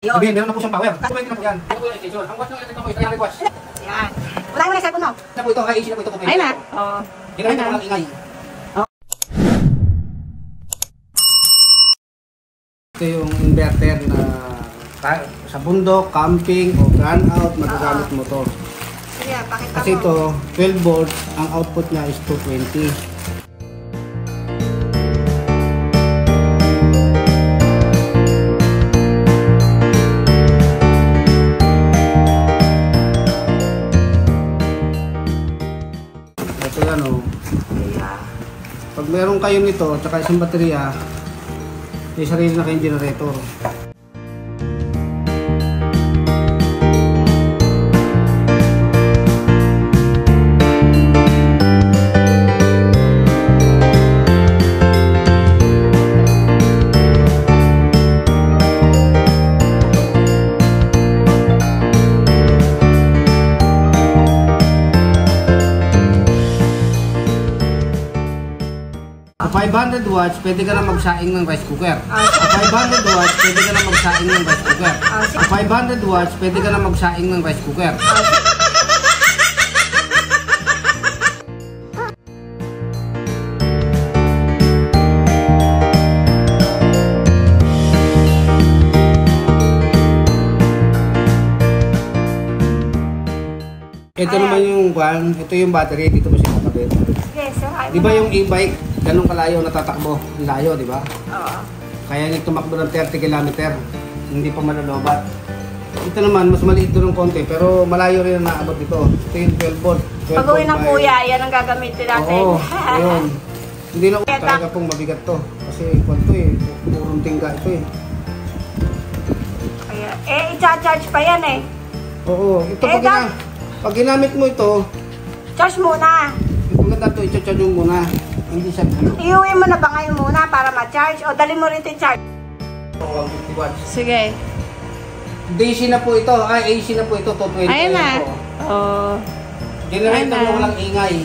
Sabihin, meron na po siyang power. Kumain na po yan. Ito po yung station. Ang watch ng electric po is 300 watts. Yan. Wala mo na yung cellphone mo. Na po ito, ay AC na po ito. Ayun na. Oo. Ginamit ko lang ingay. Ito yung inverter na sa bundok, camping, o run out, magagamit mo to. Sige, pakita mo. Kasi ito, 12 volts, ang output niya is 220. Ito yan o. Pag meron kayo nito, tsaka isang baterya, may sarili na kayong generator. Sa 500 watts, pwede ka na magsaing ng rice cooker. Sa 500 watts, pwede ka na magsaing ng rice cooker. Sa 500 watts, pwede ka na magsaing ng rice cooker. Ito naman yung van, ito yung battery, dito mo siya kapatid. Yes, sir. Di ba yung e-bike, ganun kalayo natatakbo, layo, di ba? Oo. Kaya niya tumakbo ng 30 km, hindi pa malalobat. Ito naman, mas maliit doon ng konti, pero malayo rin ang naabot dito. Ito yung 12 volt. Pag-uwi ng kuya, yan ang gagamitin natin. Oo, yun. Hindi na talaga pong mabigat to. Kasi kwanto eh, purong tingga ito eh. Kaya, i-charge pa yan eh. Oo, ito pag ginamit mo ito, Charge muna. maganda ito, i-charge mo muna. Hindi siya Iuwi mo na ba ngayon muna para ma-charge? O dali mo rin ito i-charge? 50 watts. Sige. DC na po ito, AC na po ito, 220. Ayun na. Oo. Generator mo walang ingay.